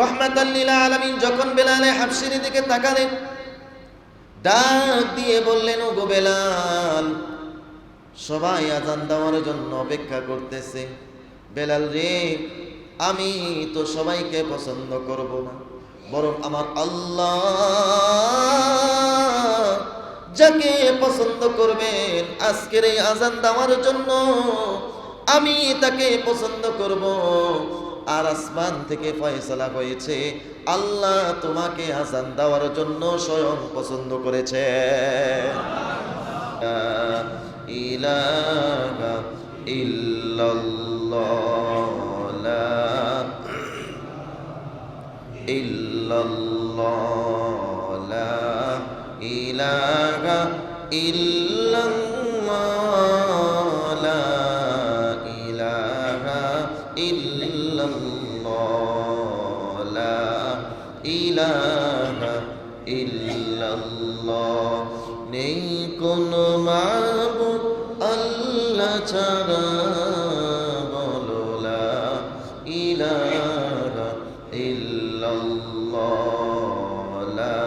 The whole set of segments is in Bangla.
রহমাতাল লিল আলামিন যখন বেলালে হাবশির দিকে তাকালেন, ডাক দিয়ে বললেন, ও গো বেলাল, সবাই আযান দেওয়ার জন্য অপেক্ষা করতেছে। বেলাল রে, আমি তো সবাইকে পছন্দ করব না, বরং আমার আল্লাহ যাকে পছন্দ করবেন আজকের এই আযান দেওয়ার জন্য আমি তাকে পছন্দ করব। আর আসমান থেকে ফয়সালা হয়েছে, আল্লাহ তোমাকে আযান দেওয়ার জন্য স্বয়ং পছন্দ করেছে। লা ইলাহা ইল্লাল্লাহ, লা ইল্লাল্লাহ, লা ইলাহা ইল্লাল্লাহ, লা ইলাহা ইল্লাল্লাহ, লা ইলাহা ইল্লাল্লাহ। নেই কোনো মাবুদ আল্লাহ ছাড়া, বলো লা ইলাহা ইল্লাল্লাহ, লা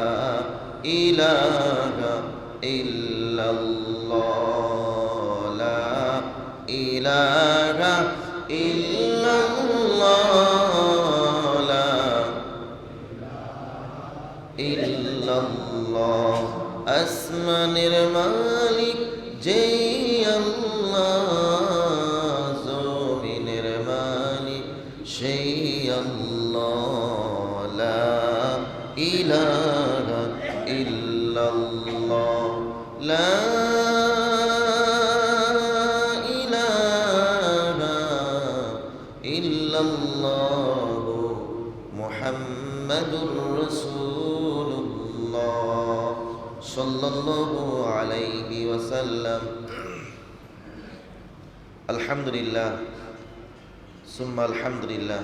ইলাহা ইল্লাল্লাহ, লা ইলাহা ইল্লাল্লাহ, লা ইল্লাল্লাহ। আসমানের মালিক যেই আল্লাহ, জমিনের মালিক সেই আল্লাহ, লা ইলাহা ইল্লাল্লাহ, লা ইলাহা ইল্লাল্লাহ, মুহাম্মাদুর রাসূলুল্লাহ সাল্লাল্লাহু আলাইহি ওয়াসাল্লাম। আলহামদুলিল্লাহ সুম্মা আলহামদুলিল্লাহ।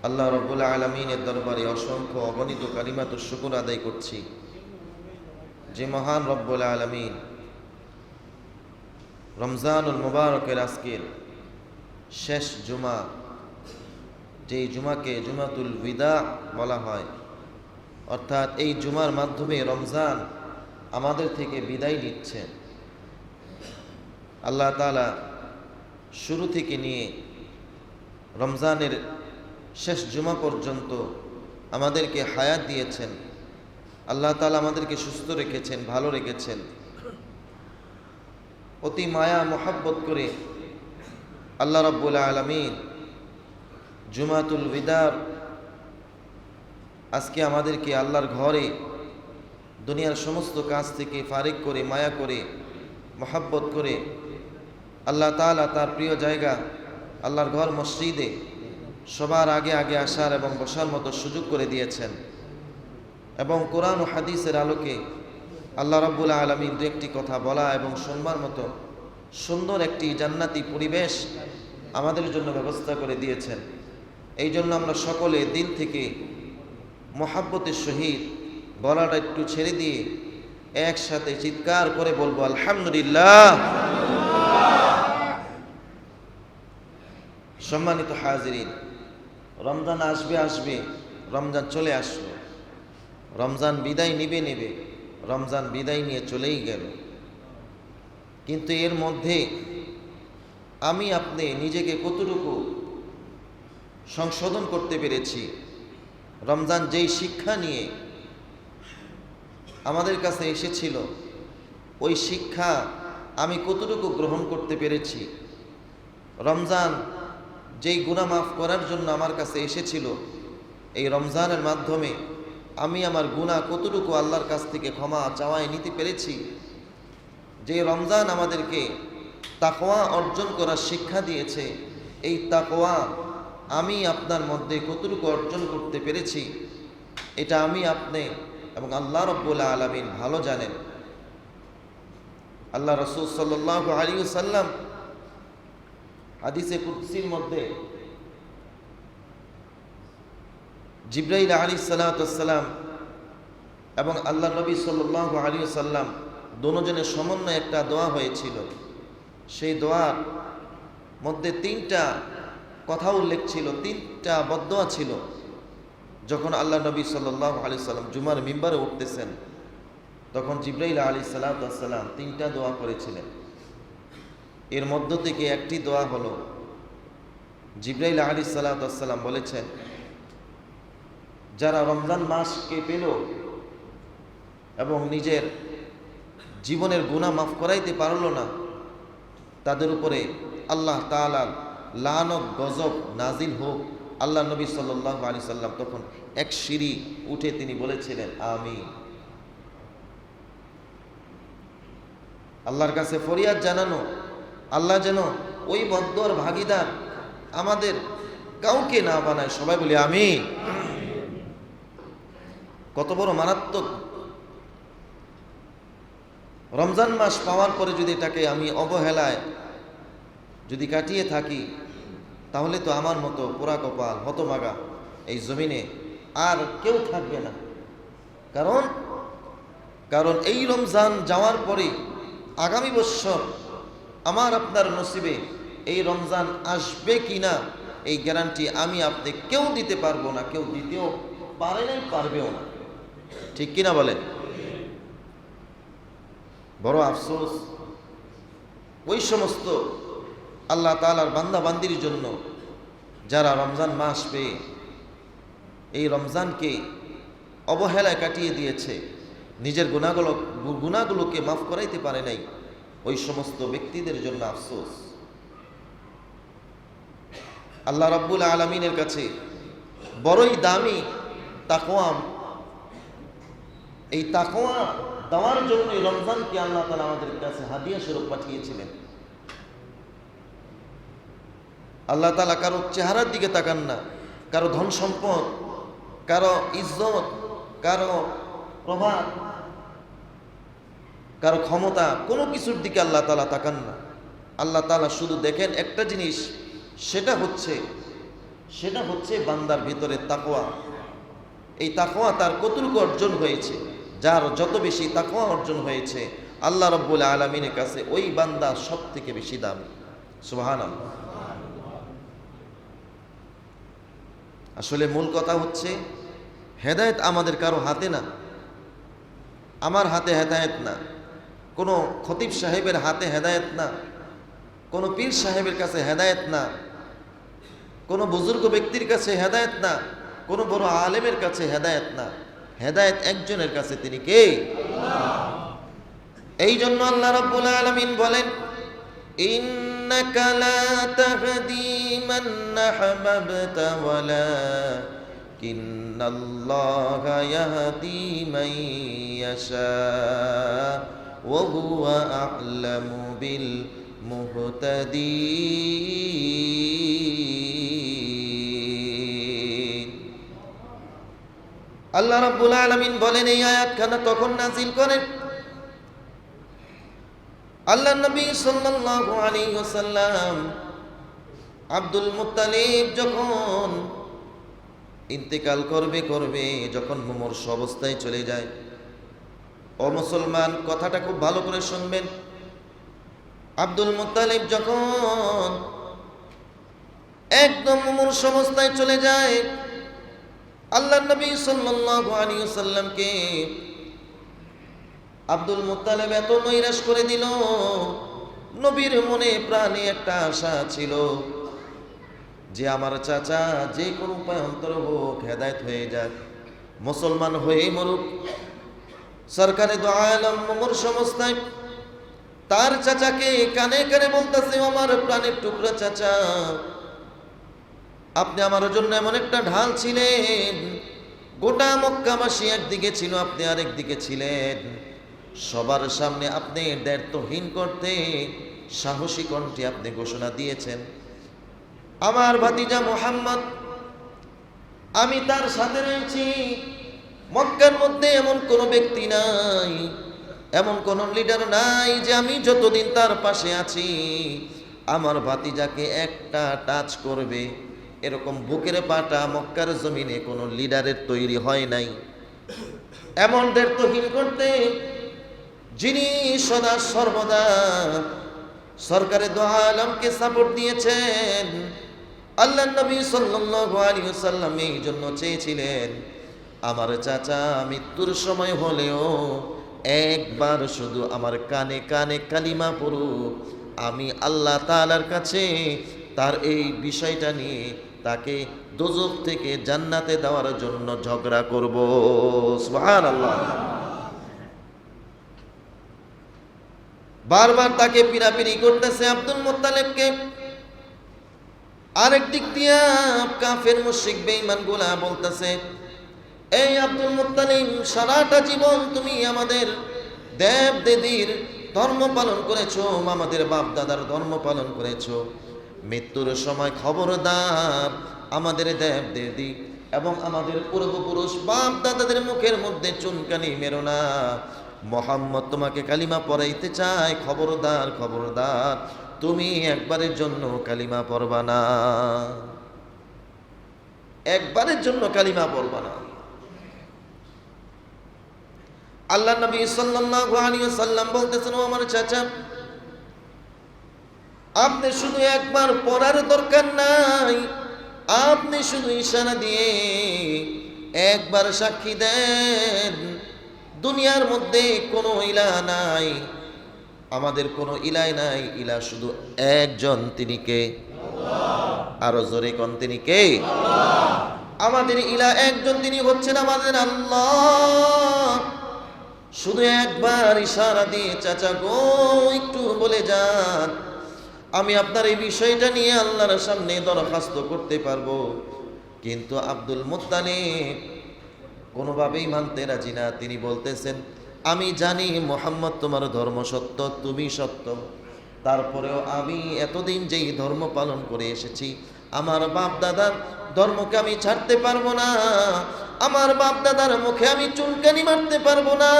আল্লাহ রাব্বুল আলামিনের দরবারে অসংখ্য অগণিত কালিমাতুর শুকর আদায় করছি, যে মহান রব্বুল আলামিন রমজানুল মুবারকের আজকের শেষ জুমা, যেই জুমাকে জুমাতুল বিদা বলা হয়, অর্থাৎ এই জুমার মাধ্যমে রমজান আমাদের থেকে বিদায় নিচ্ছেন। আল্লাহ তাআলা শুরু থেকে নিয়ে রমজানের শেষ জুমা পর্যন্ত আমাদেরকে হায়াত দিয়েছেন। আল্লাহ তাআলা আমাদেরকে সুস্থ রেখেছেন, ভালো রেখেছেন। অতি মায়া মোহাব্বত করে আল্লাহ রাব্বুল আলামিন জুমাতুল বিদার আজকে আমাদেরকে আল্লাহর ঘরে দুনিয়ার সমস্ত কাজ থেকে ফারিক করে, মায়া করে, মোহাব্বত করে আল্লাহ তাআলা তার প্রিয় জায়গা আল্লাহর ঘর মসজিদে সবার আগে আগে আসার এবং বসার মতো সুযোগ করে দিয়েছেন। এবং কোরআন ও হাদিসের আলোকে আল্লাহ রাব্বুল আলামিন দু একটি কথা বলা এবং শুনবার মতো সুন্দর একটি জান্নাতি পরিবেশ আমাদের জন্য ব্যবস্থা করে দিয়েছেন। এই জন্য আমরা সকলে দিল থেকে মোহাব্বতের সহিত গলাটা একটু ছেড়ে দিয়ে একসাথে চিৎকার করে বলবো আলহামদুলিল্লাহ। সম্মানিত হাজিরিন, রমজান আসবে আসবে, রমজান চলে আসলো, রমজান বিদায় নিবে, রমজান বিদায় নিয়ে চলেই গেল। কিন্তু এর মধ্যে আমি আপনি নিজেকে কতটুকু সংশোধন করতে পেরেছি, রমজান যেই শিক্ষা নিয়ে আমাদের কাছে এসেছিল ওই শিক্ষা আমি কতটুকু গ্রহণ করতে পেরেছি, রমজান যেই গুনাহ মাফ করার জন্য আমার কাছে এসেছিল এই রমজানের মাধ্যমে আমি আমার গুনাহ কতটুকু আল্লাহর কাছ থেকে ক্ষমা চাওয়ায় নিতে পেরেছি, যে রমজান আমাদেরকে তাকওয়া অর্জন করার শিক্ষা দিয়েছে, এই তাকওয়া আমি আপনার মধ্যে কতটুকু অর্জন করতে পেরেছি, এটা আমি আপনি এবং আল্লাহ রাব্বুল আলামিন ভালো জানেন। আল্লাহ রাসূল সাল্লাল্লাহু আলাইহি ওয়াসাল্লাম হাদিসে কুদসির মধ্যে জিবরাইল আলাইহিস সালাতু ওয়াস সালাম এবং আল্লাহ নবী সাল্লাল্লাহু আলাইহি ওয়াসাল্লাম দুজনের সমন্বয়ে একটা দোয়া হয়েছিল। সেই দোয়ার মধ্যে তিনটা কথা উল্লেখ ছিল, 3টা বদদোয়া ছিল। যখন আল্লাহ নবী সাল্লাল্লাহু আলাইহি সাল্লাম জুমার মিম্বারে উঠতেছেন, তখন জিবরাইল আলাইহিস সালাম 3টা দোয়া করেছিলেন। এর মধ্য থেকে একটি দোয়া হলো, জিবরাইল আলাইহিস সালাম বলেছেন, যারা রমজান মাসকে পেল এবং নিজের জীবনের গুনাহ মাফ করাইতে পারল না, তাদের উপরে আল্লাহ তাআলার লানত গজব নাজিল হোক। আল্লাহ নবী সাল্লাল্লাহু আলাইহি সাল্লাম তখন এক সিঁড়ি উঠে তিনি বলেছিলেন আমিন। আল্লাহর কাছে ফরিয়াদ জানানো, আল্লাহ যেন ওই বদদোয়ার ভাগীদার আমাদের কাউকে না বানায়। সবাই বলি আমিন। কত বড় মারাত্মক! রমজান মাস পাওয়ার পরে যদি এটাকে আমি অবহেলায় যদি কাটিয়ে থাকি, তাহলে তো আমার মতো পোড়া কপাল হতভাগা এই জমিনে আর কেউ থাকবে না। কারণ এই রমজান যাওয়ার পরে আগামী বছর আমার আপনার নসিবে এই রমজান আসবে কিনা এই গ্যারান্টি আমি আপনি কেউ দিতে পারবো না, কেউ দিতেও পারে নাই, পারবেও না। ঠিক কিনা বলেন? বড় আফসোস ওই সমস্ত আল্লাহ তাআলার বান্দা বান্দির জন্য যারা রমজান মাস পেয়ে এই রমজানকে অবহেলায় কাটিয়ে দিয়েছে, নিজের গুনাহগুলোকে মাফ করাইতে পারে নাই, ওই সমস্ত ব্যক্তিদের জন্য আফসোস। আল্লাহ রাব্বুল আলামিনের কাছে বড়ই দামি তাকওয়া। এই তাকওয়া দেওয়ার জন্য রমজানকে আল্লাহ তাআলা আমাদের কাছে হাদিয়া স্বরূপ পাঠিয়েছিলেন। আল্লাহ তাআলা কারো চেহারার দিকে তাকান না, কারো ধন সম্পদ, কারো ইজ্জত, কারো প্রভাব, কারো ক্ষমতা, কোনো কিছুর দিকে আল্লাহ তাআলা তাকান না। আল্লাহ তাআলা শুধু দেখেন একটা জিনিস, সেটা হচ্ছে বান্দার ভিতরে তাকওয়া। এই তাকওয়া তার কতটুকু অর্জন হয়েছে। যার যত বেশি তাকওয়া অর্জন হয়েছে, আল্লাহ রাব্বুল আলামিনের কাছে ওই বান্দা সব থেকে বেশি দামি। সুবহানাল্লাহ। আসলে মূল কথা হচ্ছে, হেদায়েত আমাদের কারো হাতে না, আমার হাতে হেদায়েত না, কোনো খতিব সাহেবের হাতে হেদায়েত না, কোনো পীর সাহেবের কাছে হেদায়েত না, কোনো বুজুর্গ ব্যক্তির কাছে হেদায়েত না, কোনো বড় আলেমের কাছে হেদায়েত না। হেদায়েত একজনের কাছে, তিনি কে? আল্লাহ। এই জন্য আল্লাহ রাব্বুল আলামিন বলেন, ইন্নাকা লা তাহদি মান আহবাবতা ওয়ালাকিন্নাল্লাহা ইয়াহদি মান ইয়াশা ওয়া হুয়া আ'লামু বিল মুহতাদিন। আল্লাহ রাব্বুল আলামিন বলেন, এই আয়াতখানা তখন নাজিল করেন আল্লাহ নবী সাল্লাল্লাহু আলাইহি ওয়াসাল্লাম আব্দুল মুত্তালিব যখন ইন্তেকাল করবে, যখন মুমূর্ষ অবস্থায় চলে যায়। ও মুসলমান, কথাটা খুব ভালো করে শুনবেন। আব্দুল মুত্তালিব যখন একদম মুমূর্ষ অবস্থায় চলে যায়, আল্লাহ নবী সাল্লাল্লাহু আলাইহি ওয়াসাল্লামকে আব্দুল মুত্তালিব এত নৈরাশ করে দিল। নবীর মনে প্রাণে একটা আশা ছিল যে আমার চাচা যে কোনো উপায় অন্তর হোক, হেদায়েত হয়ে যাক, মুসলমান হয়ে মরুক। সরকারে দু আলম মুমূর্ষ অবস্থায় তার চাচাকে কানে কানে বলতেছে, আমার প্রাণের টুকরা চাচা, আপনি আমার জন্য এমন একটা ঢাল ছিলেন, গোটা মক্কাবাসী একদিকে ছিল, আপনি আরেক দিকে ছিলেন। সবার সামনে আপনি দায়িত্বহীন করতে সাহসী কণ্ঠে আপনি ঘোষণা দিয়েছেন, আমার ভাতিজা মুহাম্মদ, আমি তার সাথে রয়েছি। মক্কার মধ্যে এমন কোনো ব্যক্তি নাই, এমন কোনো লিডার নাই যে আমি যতদিন তার পাশে আছি আমার ভাতিজাকে একটা টাচ করবে। এরকম বুকের পাটা মক্কার জমিনে কোনো লিডারের তৈরি হয় নাই। এমন দায়িত্বহীন করতে যিনি সদা সর্বদা সরকারে দু আলমকে সাপোর্ট দিয়েছেন, আল্লাহ নবী সাল্লাল্লাহু আলাইহি ওয়াসাল্লাম এই জন্য চেয়েছিলেন আমার চাচা মৃত্যুর সময় হলেও একবার শুধু আমার কানে কানে কালিমা পড়ুক, আমি আল্লাহ তাআলার কাছে তার এই বিষয়টা নিয়ে তাকে দোজখ থেকে জান্নাতে দেওয়ার জন্য ঝগড়া করব। সুবহানাল্লাহ। বারবার তাকে পিরাপিরি করতেছে আব্দুল মুত্তালিবকে। আরেক দিক দিয়া কাফের মুশরিক বেঈমানগুলা বলতেছে, এই আব্দুল মুত্তালিব, সারাটা জীবন তুমি আমাদের দেব দেবীর ধর্ম পালন করেছো, আমাদের বাপ দাদার ধর্ম পালন করেছো, মৃত্যুর সময় খবরদার আমাদের দেব দেবী এবং আমাদের পূর্বপুরুষ বাপ দাদাদের মুখের মধ্যে চুনকানি মেরো না। মুহাম্মদ তোমাকে কালিমা পড়াইতে চায়, খবরদার খবরদার, তুমি একবারের জন্য কালিমা পড়বা না, একবারের জন্য কালিমা পড়বা না। আল্লাহ নবী সাল্লাল্লাহু আলাইহি ওয়াসাল্লাম বলতেছেন, ও আমার চাচা, আপনি শুধু একবার পড়ার দরকার নাই, আপনি শুধু ইশারা দিয়ে একবার সাক্ষী দেন দুনিয়ার মধ্যে কোনো ইলাহ নাই, আমাদের কোনো ইলাহ নাই, ইলাহ শুধু একজন, তিনি কে? আরো জোরে কোন, তিনি কে? আমাদের ইলাহ একজন, তিনি হচ্ছেন আমাদের আল্লাহ। শুধু একবার ইশারা দিয়ে চাচা গো একটু বলে যান, আমি আপনার এই বিষয়টা নিয়ে আল্লাহর সামনে দরখাস্ত করতে পারবো। কিন্তু আব্দুল মুত্তালিব কোনোভাবেই মানতে রাজি না। তিনি বলতেছেন, আমি জানি মুহাম্মদ তোমার ধর্ম সত্য, তুমি সত্য, তারপরেও আমি এতদিন যেই ধর্ম পালন করে এসেছি, আমার বাপ দাদার ধর্মকে আমি ছাড়তে পারবো না, আমার বাপ দাদার মুখে আমি চুনকানি মারতে পারবো না।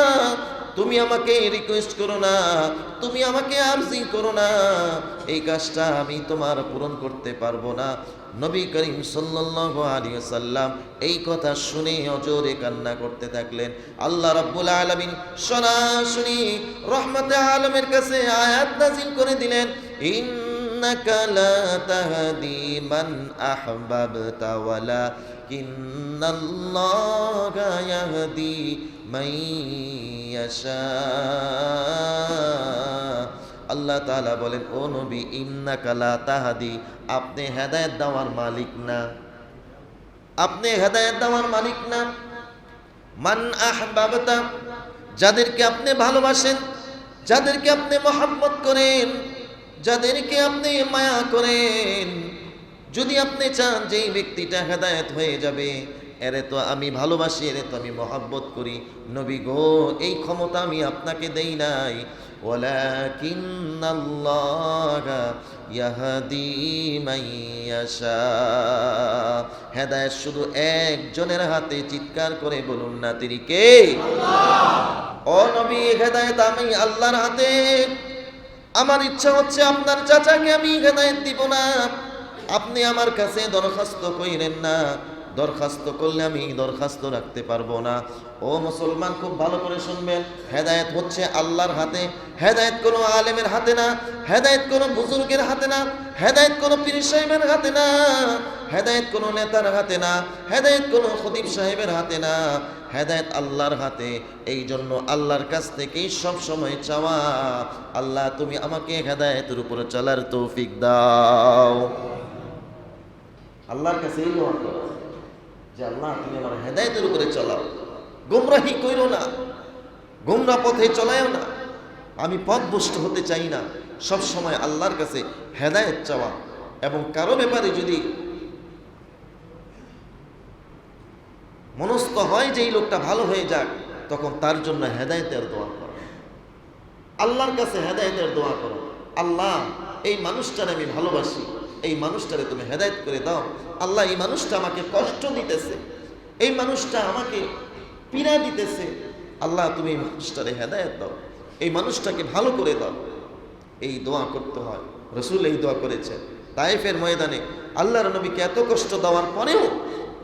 তুমি আমাকে রিকোয়েস্ট করো না, তুমি আমাকে আরজি করো না, এই কাজটা আমি তোমার পূরণ করতে পারবো না। নবী করিম সাল্লাল্লাহু আলাইহি ওয়াসাল্লাম এই কথা শুনে অজোরে কান্না করতে থাকলেন। আল্লাহ রাব্বুল আলামিন সরাসরি রহমতে আলমের কাছে আয়াত নাযিল করে দিলেন, ইন্নাকা লা তাহদি মান আহবাবতা ওয়ালাকিন্নাল্লাহা ইয়াহদি মান ইয়াশা। আল্লাহ তাআলা বলেন, ও নবী, ইন্নাকা লা তাহদি, আপনি হেদায়েত দেওয়ার মালিক না, আপনি হেদায়েত দেওয়ার মালিক না। মান আহবাবতা, যাদেরকে আপনি ভালোবাসেন, যাদেরকে আপনি মহব্বত করেন, যাদেরকে আপনি মায়া করেন, যদি আপনি চান যে এই ব্যক্তিটা হেদায়েত হয়ে যাবে, এরে তো আমি ভালোবাসি, এরে তো আমি মহব্বত করি, নবী গো এই ক্ষমতা আমি আপনাকে দেই নাই। ওয়ালাকিন্নাল্লাহা ইয়াহদি মান ইয়াশা, হেদায়েত শুধু একজনের হাতে, চিৎকার করে বলুন না, তিনি কে? আল্লাহ। ও নবী, হেদায়েত আমি আল্লাহর হাতে। আমার ইচ্ছা হচ্ছে আপনার চাচাকে আমি হেদায়েত দিব না, আপনি আমার কাছে দরখাস্ত কইরেন না, দরখাস্ত করলে আমি দরখাস্ত রাখতে পারবো না। ও মুসলমান, খুব ভালো করে শুনবেন, হেদায়েত হচ্ছে আল্লাহর হাতে, হেদায়েত কোনো আলেমের হাতে না, হেদায়েত কোনো বুজুর্গের হাতে না, হেদায়েত কোনো পীর সাহেবের হাতে না, হেদায়েত কোনো নেতার হাতে না, হেদায়েত কোনো খতিব সাহেবের হাতে না, হেদায়েত আল্লাহর হাতে। এই জন্য আল্লাহর কাছ থেকেই সব সময় চাওয়া, আল্লাহ তুমি আমাকে হেদায়েতের উপরে চলার তৌফিক দাও। আল্লাহর কাছে এই দোয়া করো যে আল্লাহ তুমি আমার হেদায়েতের উপরে চলাও, গোমরাহি কইরো না, গোমরা পথে চলায়ও না, আমি পথভ্রষ্ট হতে চাই না। সব সময় আল্লাহর কাছে হেদায়েত চাওয়া, এবং কারো ব্যাপারে যদি মনস্থ হয় যে এই লোকটা ভালো হয়ে যাক, তখন তার জন্য হেদায়েতের দোয়া করো, আল্লাহর কাছে হেদায়েতের দোয়া করো। আল্লাহ এই মানুষটারে আমি ভালোবাসি, এই মানুষটারে তুমি হেদায়েত করে দাও। আল্লাহ এই মানুষটা আমাকে কষ্ট দিতেছে, এই মানুষটা আমাকে পীড়া দিতেছে, আল্লাহ তুমি এই মানুষটারে হেদায়েত দাও, এই মানুষটাকে ভালো করে দাও। এই দোয়া করতে হয়। রাসূল এই দোয়া করেছেন তায়েফের ময়দানে। আল্লাহর নবীকে এত কষ্ট দেওয়ার পরেও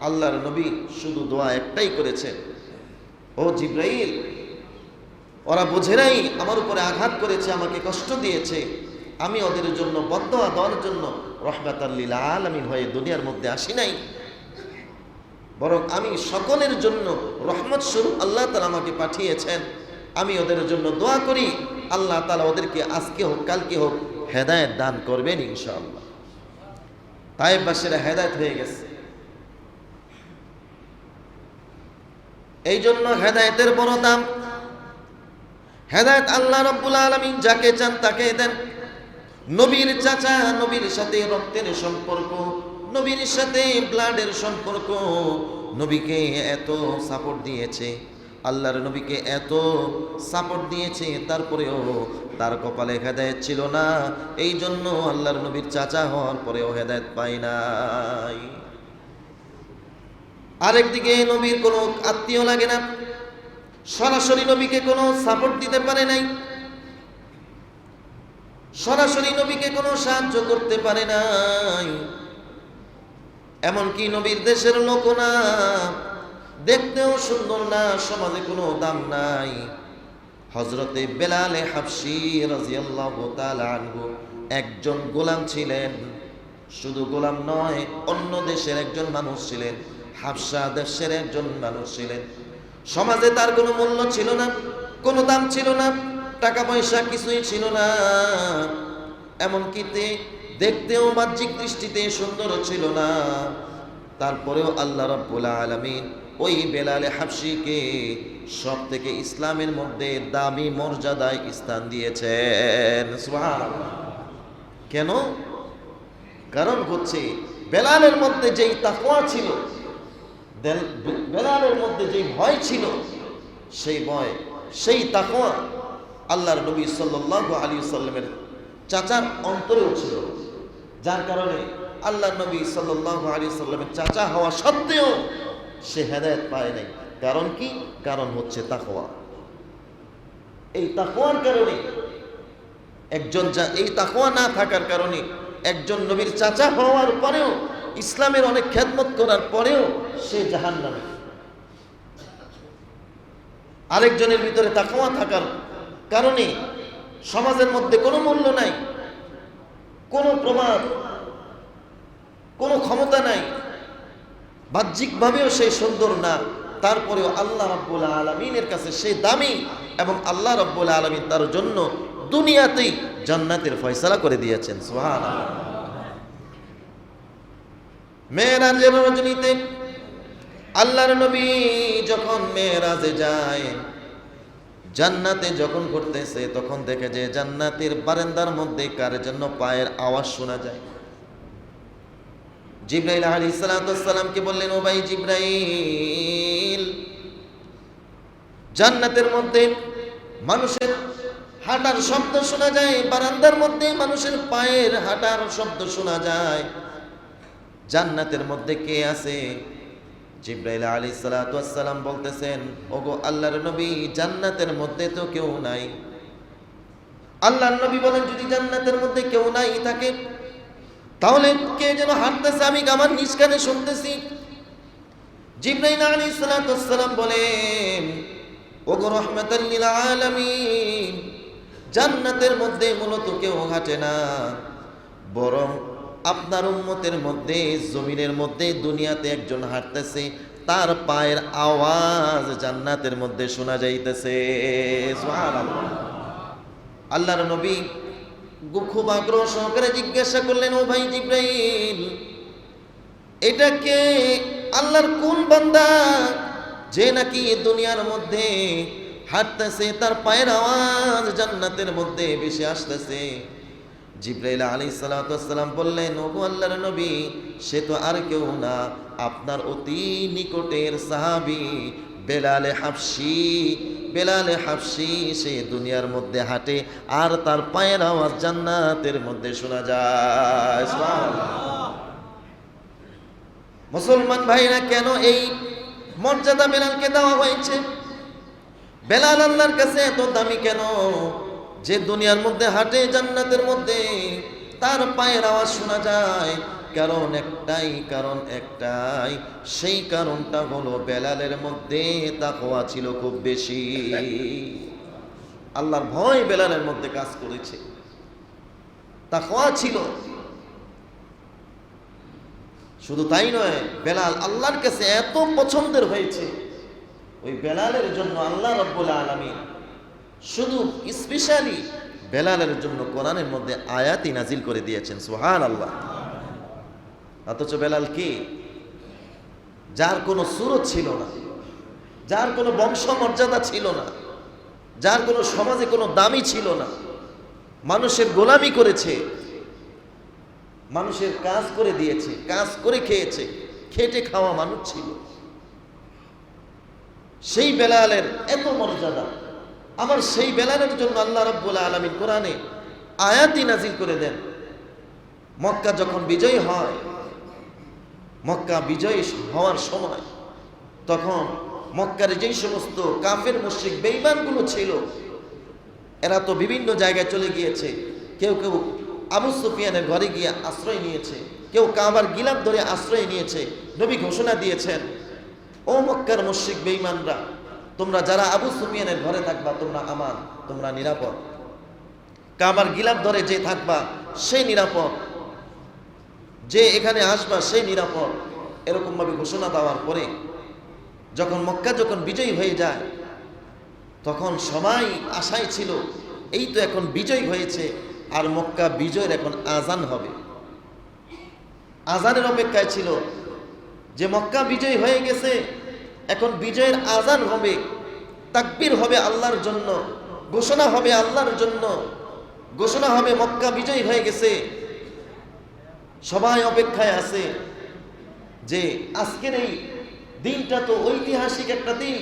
আল্লাহর নবী শুধু দোয়া একটাই করেছেন, ও জিবরাইল, ওরা বোঝে নাই আমার উপরে আঘাত করেছে, আমাকে কষ্ট দিয়েছে, আমি ওদের জন্য বদদোয়া দেওয়ার জন্য রহমাতাল লিল আলামিন হয়ে দুনিয়ার মধ্যে আসি নাই, বরং আমি সকলের জন্য রহমত স্বরূপ আল্লাহ তাআলা আমাকে পাঠিয়েছেন। আমি ওদের জন্য দোয়া করি আল্লাহ তাআলা ওদেরকে আজকে হোক কালকে হোক হেদায়েত দান করবেন ইনশাআল্লাহ। তায়েফবাসীরা হেদায়েত হয়ে গেছে। এই জন্য হেদায়েতের বড় দাম। হেদায়েত আল্লাহ রাব্বুল আলামিন যাকে চান তাকে দেন। নবীর চাচা, নবীর সাথে রক্তের সম্পর্ক, নবীর সাথে ব্লাডের সম্পর্ক, নবীকে এত সাপোর্ট দিয়েছে, আল্লাহর নবীকে এত সাপোর্ট দিয়েছে, তারপরেও তার কপালে হেদায়েত ছিল না। এই জন্য আল্লাহর নবীর চাচা হওয়ার পরেও হেদায়েত পায় নাই। আরেকদিকে নবীর কোনো আত্মীয় লাগে না, সরাসরি নবীকে কোনো সাপোর্ট দিতে পারে নাই, সরাসরি নবীকে কোনো সাহায্য করতে পারে নাই। এমনকি নবীর দেশের লোক না, দেখতেও সুন্দর না, সমাজে কোনো দাম নাই। হযরতে বেলালে হাবশী রাদিয়াল্লাহু তাআলা আনহু একজন গোলাম ছিলেন। শুধু গোলাম নয়, অন্য দেশের একজন মানুষ ছিলেন, হাবশা দেশের একজন মানুষ ছিলেন। সমাজে তার কোনো মূল্য ছিল না, কোনো দাম ছিল না, টাকা পয়সা কিছুই ছিল না। এমনকি দেখতেও বাহ্যিক দৃষ্টিতে সুন্দর ছিল না। তারপরেও আল্লাহ রাব্বুল আলামিন ওই বেলালে হাবশীকে সব থেকে ইসলামের মধ্যে দামি মর্যাদায় স্থান দিয়েছেন। সুবহানাল্লাহ। কেন? কারণ হচ্ছে বেলালের মধ্যে যেই তাকওয়া ছিল, বেলালের মধ্যে যেই ভয় ছিল, সেই ভয়, সেই তাকওয়া আল্লাহর নবী সাল্লাল্লাহু আলাইহি ওয়াসাল্লামের চাচার অন্তরেও ছিল। যার কারণে আল্লাহর নবী সাল্লাল্লাহু আলাইহি ওয়াসাল্লামের চাচা হওয়া সত্ত্বেও সে হেদায়েত পায় নাই। কারণ কি? কারণ হচ্ছে তাকওয়া। এই তাকওয়ার কারণে একজন, এই তাকওয়া না থাকার কারণে একজন নবীর চাচা হওয়ার পরেও, ইসলামের অনেক খেদমত করার পরেও সে জাহান্নামে। আরেকজনের ভিতরে তাকওয়া থাকার কারণে সমাজের মধ্যে কোনো মূল্য নাই, কোনো প্রমাণ, কোনো ক্ষমতা নাই, বাহ্যিকভাবেও সে সুন্দর না, তারপরেও আল্লাহ রাব্বুল আলামিনের কাছে সে দামি, এবং আল্লাহ রাব্বুল আলামিন তার জন্য দুনিয়াতেই জান্নাতের ফয়সালা করে দিয়েছেন। সুবহানাল্লাহ। মেরাজের রজনীতে আল্লাহর নবী যখন মেরাজে যায়, জান্নাতে যখন ঘুরতেছে, তখন দেখে যে জান্নাতের বারান্দার মধ্যে কার জন্য পায়ের আওয়াজ শোনা যায়। জিবরাইল আলাইহিস সালামকে বললেন, ও ভাই জিবরাইল, জান্নাতের মধ্যে মানুষের হাঁটার শব্দ শোনা যায়, বারান্দার মধ্যে মানুষের পায়ের হাঁটার শব্দ শোনা যায়। জান্নাতের মধ্যে কে আছে? জিবরাইল আলাইহিস সালাম বলতেছেন, ওগো আল্লাহর নবী, জান্নাতের মধ্যে তো কেউ নাই। আল্লাহর নবী বলেন, যদি জান্নাতের মধ্যে কেউ নাই থাকে, তাহলে কে যেন হাঁটতেছে, আমি আমার নিজ কানে শুনতেছি। জিবরাইল আলাইহিস সালাম বলেন, ওগো রাহমাতাল লিল আলামিন, জান্নাতের মধ্যে মূলত কেউ হাঁটে না, বরং আপনার উম্মতের মধ্যে, জমিনের মধ্যে, দুনিয়াতে একজন হাঁটতেছে, তার পায়ের আওয়াজ জান্নাতের মধ্যে শোনা যাইতেছে। সুবহানাল্লাহ। আল্লাহর নবী খুব আগ্রহ সহকারে জিজ্ঞাসা করলেন, ও ভাই জিবরাইল, এটা কে? আল্লাহর কোন বান্দা যে নাকি দুনিয়ার মধ্যে হাঁটতেছে, তার পায়ের আওয়াজ জান্নাতের মধ্যে ভেসে আসতেছে? জিবরাইল আলাইহিস সালাম বললেন, ওগো আল্লাহর নবী, সে তো আর কেউ না, আপনার অতি নিকটের সাহাবী বেলালে হাবশী। বেলালে হাবশী সে দুনিয়ার মধ্যে হাঁটে, আর তার পায়ের আওয়াজ জান্নাতের মধ্যে শোনা যায়। সুবহানাল্লাহ। মুসলমান ভাইরা, কেন এই মর্যাদা বেলালকে দেওয়া হয়েছে? বেলাল আল্লাহর কাছে এত দামি কেন? যে দুনিয়ার মধ্যে হাঁটে, জান্নাতের মধ্যে তার পায়ের আওয়াজ শোনা যায়। কারণ একটাই, সেই কারণটা হলো বেলালের মধ্যে তাকওয়া ছিল খুব বেশি। আল্লাহর ভয় বেলালের মধ্যে কাজ করেছে, তাকওয়া ছিল। শুধু তাই নয়, বেলাল আল্লাহর কাছে এত পছন্দের হয়েছে, ওই বেলালের জন্য আল্লাহ রাব্বুল আলামিন শুধু স্পেশালি বেলালের জন্য কোরআনের মধ্যে আয়াতই নাজিল করে দিয়েছেন। সুবহানাল্লাহ। অথচ বেলাল কি, যার কোনো সুরত ছিল না, যার কোনো বংশ মর্যাদা ছিল না, যার কোনো সমাজে কোনো দামি ছিল না, মানুষের গোলামি করেছে, মানুষের কাজ করে দিয়েছে, কাজ করে খেয়েছে, খেটে খাওয়া মানুষ ছিল। সেই বেলালের এত মর্যাদা, আবার সেই বেলালের জন্য আল্লাহ রাব্বুল আলামিন কোরআনে আয়াতই নাজিল করে দেন। মক্কা যখন বিজয় হয়, মক্কা বিজয় হওয়ার সময় তখন মক্কার যেই সমস্ত কাফের মুশরিক বেঈমানগুলো ছিল, এরা তো বিভিন্ন জায়গায় চলে গিয়েছে। কেউ কেউ আবু সুফিয়ানের ঘরে গিয়ে আশ্রয় নিয়েছে, কেউ কাবার গিলাফ ধরে আশ্রয় নিয়েছে। নবী ঘোষণা দিয়েছেন, ও মক্কার মুশরিক বেঈমানরা, তোমরা যারা আবু সুফিয়ানের ঘরে থাকবা তোমরা আমান, তোমরা নিরাপদ। কাবার গিলাফ ধরে যে থাকবা সেই নিরাপদ, যে এখানে আসবা সেই নিরাপদ। এরকম ভাবে ঘোষণা দেওয়ার পরে যখন মক্কা যখন বিজয়ী হয়ে যায়, তখন সবাই আশায় ছিল এই তো এখন বিজয় হয়েছে, আর মক্কা বিজয়ের এখন আজান হবে। আজানের অপেক্ষায় ছিল যে মক্কা বিজয় হয়ে গেছে, এখন বিজয়ের আজান হবে, তাকবীর হবে আল্লাহর জন্য, ঘোষণা হবে আল্লাহর জন্য, ঘোষণা হবে মক্কা বিজয় হয়ে গেছে। সবাই অপেক্ষায় আছে যে আজকের এই দিনটা তো ঐতিহাসিক একটা দিন,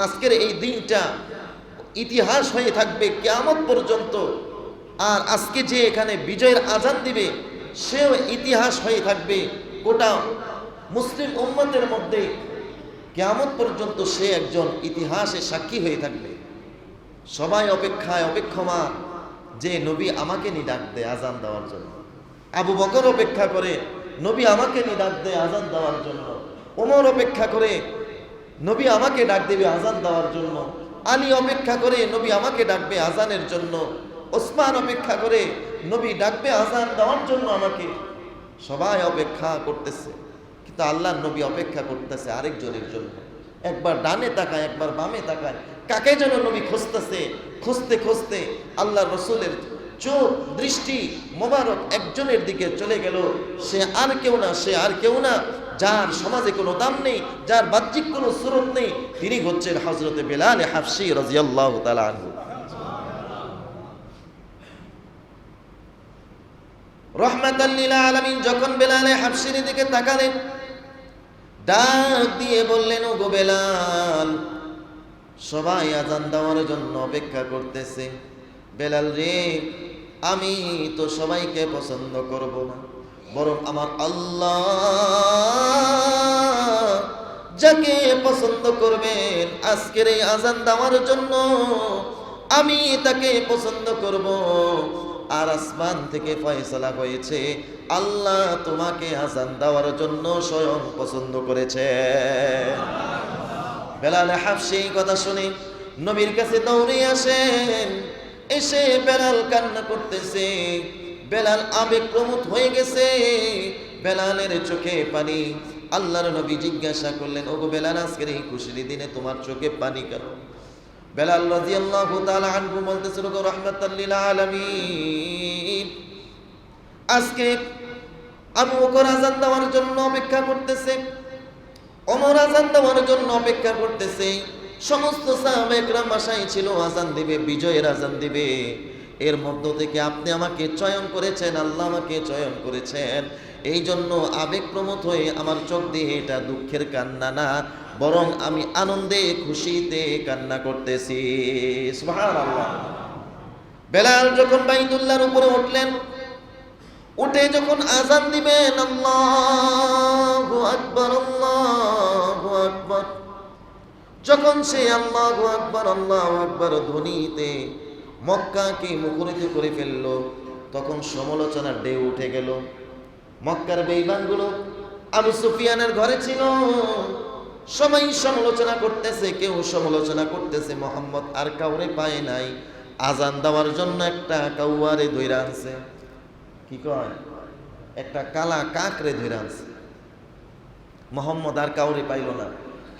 আজকের এই দিনটা ইতিহাস হয়ে থাকবে কিয়ামত পর্যন্ত। আর আজকে যে এখানে বিজয়ের আজান দিবে সেও ইতিহাস হয়ে থাকবে গোটা মুসলিম উম্মতের মধ্যে, কিয়ামত পর্যন্ত সে একজন ইতিহাসে সাক্ষী হয়ে থাকবে। সবাই অপেক্ষায় অপেক্ষমান যে নবী আমাকে নি ডাক দেয় আজান দেওয়ার জন্য। আবু বকর অপেক্ষা করে নবী আমাকে নি ডাক দেয় আজান দেওয়ার জন্য। ওমর অপেক্ষা করে নবী আমাকে ডাক দেবে আজান দেওয়ার জন্য। আলী অপেক্ষা করে নবী আমাকে ডাকবে আজানের জন্য। ওসমান অপেক্ষা করে নবী ডাকবে আজান দেওয়ার জন্য আমাকে। সবাই অপেক্ষা করতেছে, কিন্তু আল্লাহর নবী অপেক্ষা করতেছে আরেকজনের জন্য। একবার ডানে তাকায়, একবার বামে তাকায়, কাকে যেন নবী খুঁজতেছে। খুঁজতে খুঁজতে আল্লাহর রসুলের চোখ দৃষ্টি মোবারক একজনের দিকে চলে গেল। সে আর কেউ না, সে আর কেউ না, যার সমাজে কোনো দাম নেই, যার বাহ্যিক কোনো সুরত নেই, তিনি হচ্ছেন হযরতে বেলাল হাবশী রাদিয়াল্লাহু তাআলা আনহু। রহমাতাল লিল আলামিন যখন বেলাল হাবশীর দিকে তাকালেন, ডাক দিয়ে বললেন, ও গো বেলাল, সবাই আজান দেওয়ার জন্য অপেক্ষা করতেছে। বেলাল রে, আমি তো সবাইকে পছন্দ করব না, বরং আমার আল্লাহ যাকে পছন্দ করবেন আজকের এই আজান দেওয়ার জন্য, আমি তাকে পছন্দ করব। আর আসমান থেকে ফয়সালা হয়েছে, আল্লাহ তোমাকে আজান দেওয়ার জন্য স্বয়ং পছন্দ করেছে। বেলাল হাবশী কথা শুনে নবীর কাছে দৌড়ে আসেন। এসে বেলাল কান্না করতেছে, বেলাল আবেগপ্রমুখ হয়ে গেছে, বেলালের চোখে পানি। আল্লাহর নবী জিজ্ঞাসা করলেন, ওগো বেলাল, আজকের এই খুশির দিনে তোমার চোখে পানি কেন? বেলাল রাদিয়াল্লাহু তাআলা আনহু বলতেছেন, ওগো রাহমাতাল লিল আলামিন, আজকে আবু বকর আজান দেওয়ার জন্য অপেক্ষা করতেছে, ওমর আজান দেওয়ার জন্য অপেক্ষা করতেছে, সমস্ত সাহাবায়ে কেরাম আশায় ছিল আজান দিবে, বিজয়ের আজান দিবে। এর মধ্য থেকে আপনি আমাকে চয়ন করেছেন, আল্লাহ আমাকে চয়ন করেছেন। এই জন্য আবেগপ্রমুখ হয়ে আমার চোখ দিয়ে এটা দুঃখের কান্না না, বরং আমি আনন্দে খুশিতে কান্না করতেছি। সুবহানাল্লাহ। বেলাল যখন বাইতুল্লাহর উপরে উঠলেন, উঠে যখন আজান দিবেন, আল্লাহু আকবার, আল্লাহু আকবার, যখন সে আল্লাহু আকবার, আল্লাহু আকবার ধ্বনিতে মক্কাকে মুখরিত করে ফেলল, তখন সমালোচনার ঢেউ উঠে গেল। মক্কার বেঈমানগুলো আবু সুফিয়ানের ঘরে ছিল, সবাই সমালোচনা করতেছে। কেউ সমালোচনা করতেছে মুহাম্মদ আর কাউরে পায় নাই, আজান দেওয়ার জন্য একটা কাউয়ারে ধইরা আনছে। কি কয়? একটা কালা কাকরে ধইরা আনছে। মোহাম্মদ আর কাউরে পাইল না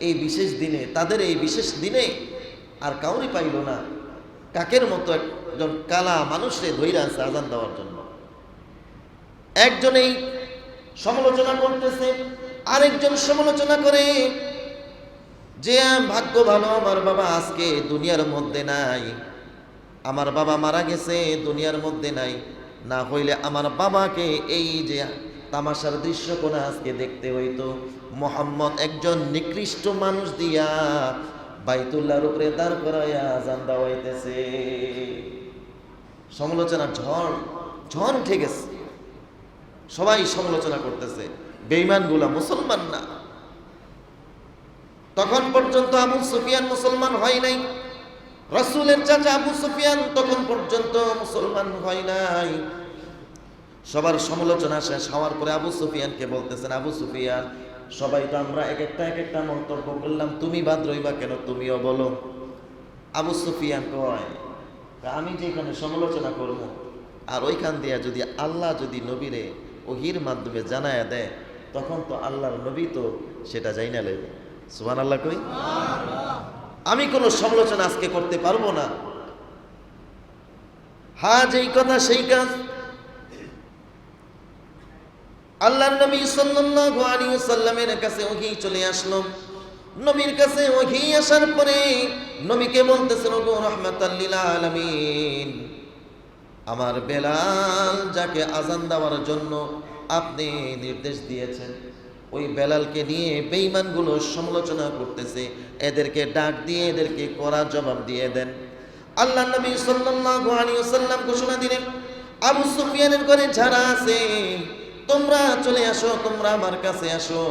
এই বিশেষ দিনে, তাদের এই বিশেষ দিনে আর কাউরে পাইল না। কাকের মতো একজন কালা মানুষে ধৈর্য আছে আজান দেওয়ার জন্য। একজনেই সমালোচনা করতেছে, আরেকজন সমালোচনা করে যে ভাগ্য ভালো, আমার বাবা আজকে দুনিয়ার মধ্যে নাই, আমার বাবা মারা গেছে দুনিয়ার মধ্যে নাই, না হইলে আমার বাবাকে এই যে তামাশার দৃশ্য কোন আজকে দেখতে হইতো। মোহাম্মদ একজন নিকৃষ্ট মানুষ দিয়া বাইতুল্লাহর উপরে দাঁড় করাইয়া আজান দেওয়াইতেছে। সমালোচনা ঝড় ঝড় উঠে গেছে, সবাই সমালোচনা করতেছে, বেঈমানগুলা মুসলমান না। তখন পর্যন্ত আবু সুফিয়ান মুসলমান হয় নাই, রাসূলের চাচা আবু সুফিয়ান তখন পর্যন্ত মুসলমান হয় নাই। সবার সমালোচনা শেষ হওয়ার পরে আবু সুফিয়ানকে বলতেছেন, আবু সুফিয়ান, সবাই তো আমরা এক একটা মন্তব্য করলাম, তুমি বাদ রইবা কেন, তুমিও বলো। আবু সুফিয়ান কয়, আমি যেখানে সমালোচনা করব আর ওইখান দিয়া যদি আল্লাহ যদি নবীরে ওহির মাধ্যমে জানায়া দেয়, তখন তো আল্লাহর নবী তো সেটা জাইনা লইবে। সুবহানাল্লাহ কই, আমি কোনো সমালোচনা আজকে করতে পারবো না। হ্যাঁ, যেই কথা সেই কাজ। আল্লাহর নবী সাল্লাল্লাহু আলাইহি ওয়াসাল্লামের কাছে ওহী চলে আসলো। নবীর কাছে ওহী আসার পরে নবীকে বলতেছেন, ওগো রাহমাতাল লিল আলামিন, আমার বেলাল যাকে আজান দেওয়ার জন্য আপনি নির্দেশ দিয়েছেন, ওই বেলালকে নিয়ে বেঈমানগুলো সমালোচনা করতেছে, এদেরকে ডাক দিয়ে এদেরকে কড়া জবাব দিয়ে দেন। আল্লাহর নবী সাল্লাল্লাহু আলাইহি ওয়াসাল্লাম ঘোষণা দিলেন, আবু সুফিয়ানের ঘরে যারা আছে তোমরা চলে আসো, তোমরা আমার কাছে আসো।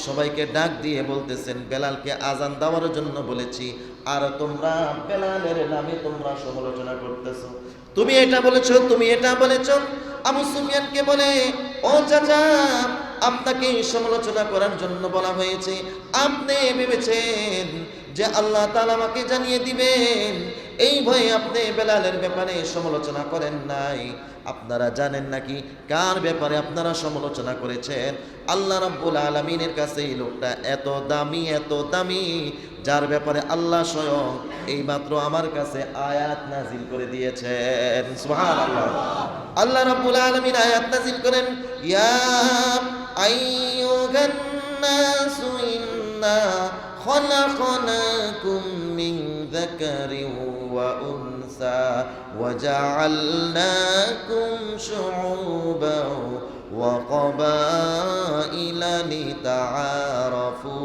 সবাইকে ডাক দিয়ে বলতেছেন, বেলালকে আজান দেওয়ার জন্য বলেছি, আর তোমরা বেলালের নামে তোমরা সমালোচনা করতেছো, তুমি এটা বলেছো, তুমি এটা বলেছো। আবু সুফিয়ানকে বলে, ও চাচা, আপনাকে সমালোচনা করার জন্য বলা হয়েছে, আপনি ভেবেছেন যে আল্লাহ তাআলা আমাকে জানিয়ে দিবেন, এই ভয়ে আপনি বেলালের ব্যাপারে সমালোচনা করেন নাই। আপনারা জানেন নাকি কার ব্যাপারে আপনারা সমালোচনা করেছেন? আল্লাহ রাব্বুল আলামিনের কাছে এই লোকটা এত দামি, এত দামি, যার ব্যাপারে আল্লাহ স্বয়ং এইমাত্র আমার কাছে আয়াত নাজিল করে দিয়েছেন। সুবহানাল্লাহ। আল্লাহ রাব্বুল আলামিন আয়াত নাজিল করেন, ইয়া আইয়ুহান নাসু ইন্না খলাকনাকুম মিন যাকারিন ওয়া উনসা ওয়া জাআলনাকুম শুউবান ওয়া ক্বাবাইলা লিতাআরাফু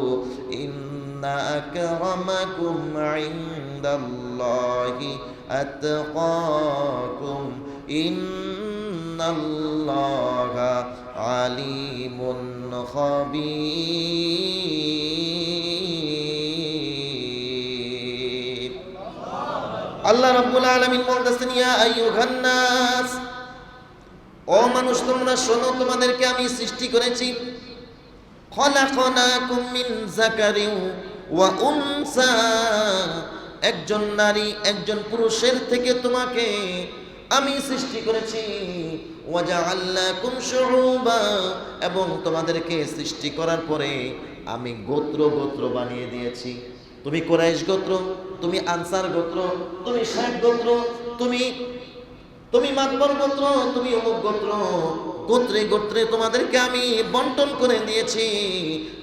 ইন্না আকরামাকুম ইনদাল্লাহি আতকাকুম ইন্নাল্লাহা আলিমুন খাবীর। আল্লাহ রাব্বুল আলামিন বলতেছেন, ইয়া আইয়ুহান নাস, ও মানুষ তোমরা শোনো, তোমাদেরকে আমি সৃষ্টি করেছি, খলাকনাকুম মিন যাকারিন ওয়া উনসা, একজন নারী একজন পুরুষের থেকে তোমাকে আমি সৃষ্টি করেছি, ওয়া জাআলনাকুম শুউবা, এবং তোমাদেরকে সৃষ্টি করার পরে আমি গোত্র গোত্র বানিয়ে দিয়েছি। তুমি কুরাইশ গোত্র, তুমি আনসার গোত্র, তুমি শাক গোত্র, তুমি মাতবর গোত্র, তুমি অমুক গোত্র, গোত্রে গোত্রে তোমাদেরকে আমি বন্টন করে দিয়েছি।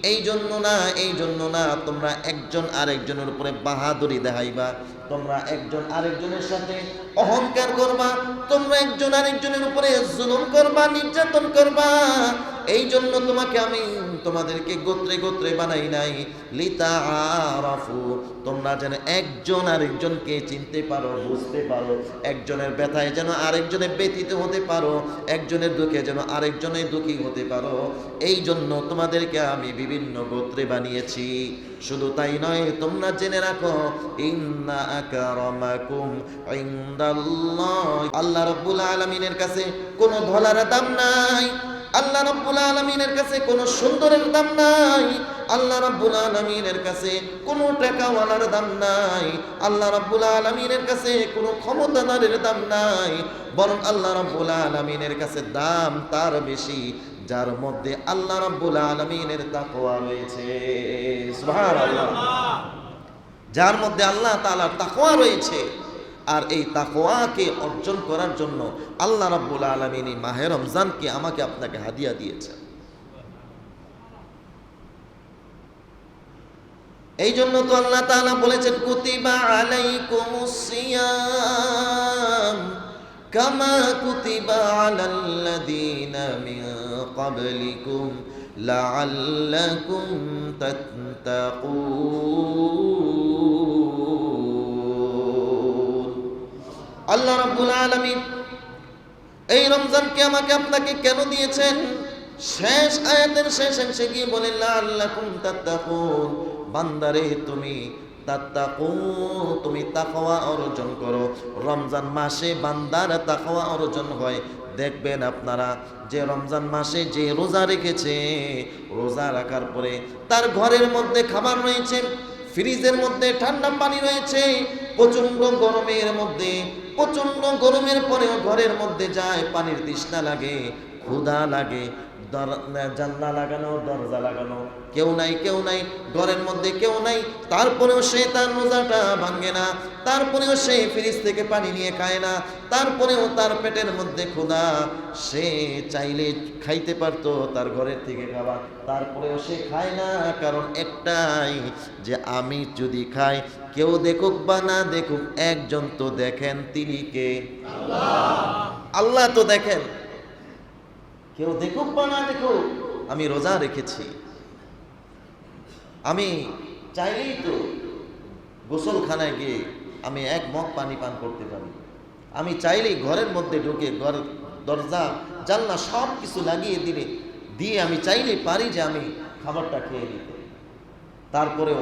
এই জন্য না তোমরা একজন আরেকজনের উপরে বাহাদুরি দেখাইবা, তোমরা একজন আরেকজনের সাথে অহংকার করবা, তোমরা একজন আরেকজনের উপরে জুলুম করবা, নির্যাতন করবা। এই জন্য তোমাকে আমি তোমাদেরকে গোত্রে গোত্রে বানাই নাই, লিতাআরাফু, তোমরা যেন একজন আরেকজনকে চিনতে পারো, বুঝতে পারো, একজনের ব্যথায় যেন আরেকজনের ব্যথিত হতে পারো, একজনের দুঃখে যেন আরেকজনের দুঃখী হতে পারো। এই জন্য তোমাদেরকে আমি বিভিন্ন গোত্রে বানিয়েছি। শুধু তাই নয়, তোমরা জেনে রাখো, ইন্না আকরামাকুম ইনদাল্লাহ, আল্লাহ রাব্বুল আলামিনের কাছে কোনো ধলার দাম নাই, আল্লাহ রাব্বুল আলামিনের কাছে কোনো সুন্দরের দাম নাই, আল্লাহ রাব্বুল আলামিনের কাছে কোনো টাকাওয়ালার দাম নাই, আল্লাহ রাব্বুল আলামিনের কাছে কোনো ক্ষমতাদারের দাম নাই, বরং আল্লাহ রাব্বুল আলামিনের কাছে দাম তার বেশি যার মধ্যে আল্লাহ রাব্বুল আলামিনের তাকওয়া রয়েছে। সুবহানাল্লাহ। যার মধ্যে আল্লাহ তাআলার তাকওয়া রয়েছে। আর এই তাকওয়াকে অর্জন করার জন্য আল্লাহ রাব্বুল আলামিন এই মাহে রমজানকে আমাকে আপনাকে হাদিয়া দিয়েছেন। এই জন্য তো আল্লাহ তাআলা বলেছেন কুতিবা আলাইকুমুস সিয়াম কামা কুতিবা আলাল্লাযীনা মিন ক্বাবলিকুম লাআল্লাকুম তাত্তাকুন। আল্লাহ রাব্বুল আলামিন এই রমজানকে আমাকে আপনাকে কেন দিয়েছেন? শেষ আয়াতের শেষ অংশে গিয়ে বলেন লাআল্লাকুম তাত্তাকুন, বান্দারে তুমি তুমি তাকওয়া অর্জন করো। রমজান মাসে বান্দার তাকওয়া অর্জন হয়। দেখবেন আপনারা যে রমজান মাসে যে রোজা রেখেছে, রোজা রাখার পরে তার ঘরের মধ্যে খাবার রয়েছে, ফ্রিজের মধ্যে ঠান্ডা পানি রয়েছে, প্রচন্ড গরমের পরেও ঘরের মধ্যে যায়, পানির তৃষ্ণা লাগে, ক্ষুধা লাগে, জানলা লাগানো, দরজা লাগানো, কেউ নাই, ঘরের মধ্যে কেউ নাই, তারপরেও সে তার রোজাটা ভাঙে না, তারপরেও সে ফ্রিজ থেকে পানি নিয়ে খায় না, তারপরেও তার পেটের মধ্যে ক্ষুধা, সে চাইলে খাইতে পারতো তার ঘরের থেকে খাবার, তারপরেও সে খায় না। কারণ একটাই, যে আমি যদি খাই, কেউ দেখুক বা না দেখুক, একজন তো দেখেন, তিনি কে? আল্লাহ তো দেখেন। কেউ দেখুক বা না দেখুক, আমি রোজা রেখেছি। আমি চাইলেই তো গোসলখানায় গিয়ে আমি এক মগ পানি পান করতে পারি। আমি চাইলেই ঘরের মধ্যে ঢুকে দরজা জানলা সব কিছু লাগিয়ে দিয়ে আমি চাইলেই পারি যে আমি খাবারটা খেয়ে নিতে। তারপরেও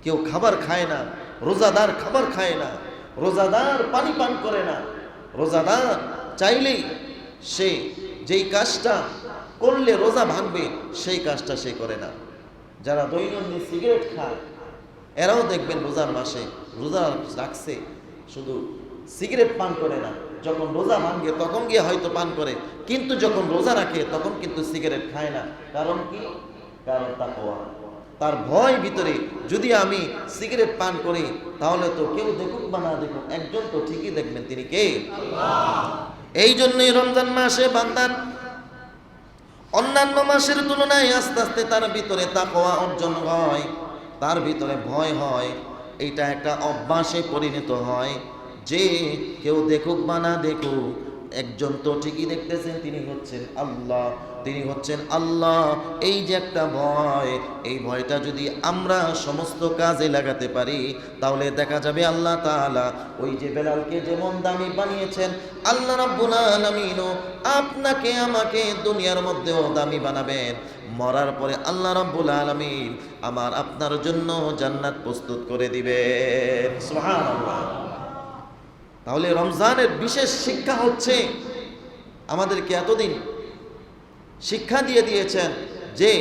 কেউ খাবার খায় না, রোজাদার খাবার খায় না, রোজাদার পানি পান করে না, রোজাদার চাইলেই সে যেই কাজটা করলে রোজা ভাঙবে সেই কাজটা সে করে না। যারা দৈনন্দিন সিগারেট খায়, এরাও দেখবেন রোজার মাসে রোজা রাখছে, শুধু সিগারেট পান করে না, যখন রোজা ভাঙে তখন গিয়ে হয়তো পান করে, কিন্তু যখন রোজা রাখে তখন কিন্তু সিগারেট খায় না। কারণ কি? কারণ তাকওয়া, তার ভয় ভিতরে। যদি আমি সিগারেট পান করি তাহলে তো কেউ দেখুক বা না দেখুক, একজন তো ঠিকই দেখবেন, তিনি কে? এই জন্যই রমজান মাসে বান্দার অন্যান্য মাসের তুলনায় আস্তে আস্তে তার ভিতরে তাকওয়া অর্জন হয়, তার ভিতরে ভয় হয়। এটা একটা অভ্যাসে পরিণত হয় যে কেউ দেখুক বা না দেখুক, একজন তো ঠিকই দেখতেছেন, তিনি হচ্ছেন আল্লাহ, তিনি হচ্ছেন আল্লাহ। এই যে একটা ভয়, এই ভয়টা যদি আমরা সমস্ত কাজে লাগাতে পারি, তাহলে দেখা যাবে আল্লাহ তাআলা ওই যে বেলালকে যেমন দামি বানিয়েছেন, আল্লাহ রাব্বুল আলামিন আপনাকে আমাকে দুনিয়ার মধ্যেও দামি বানাবেন। মরার পরে আল্লাহ রাব্বুল আলামিন আমার আপনার জন্য জান্নাত প্রস্তুত করে দিবেন। সুবহানাল্লাহ। তাহলে রমজানের বিশেষ শিক্ষা হচ্ছে, আমাদেরকে এতদিন শিক্ষা দিয়ে দিয়েছেন যে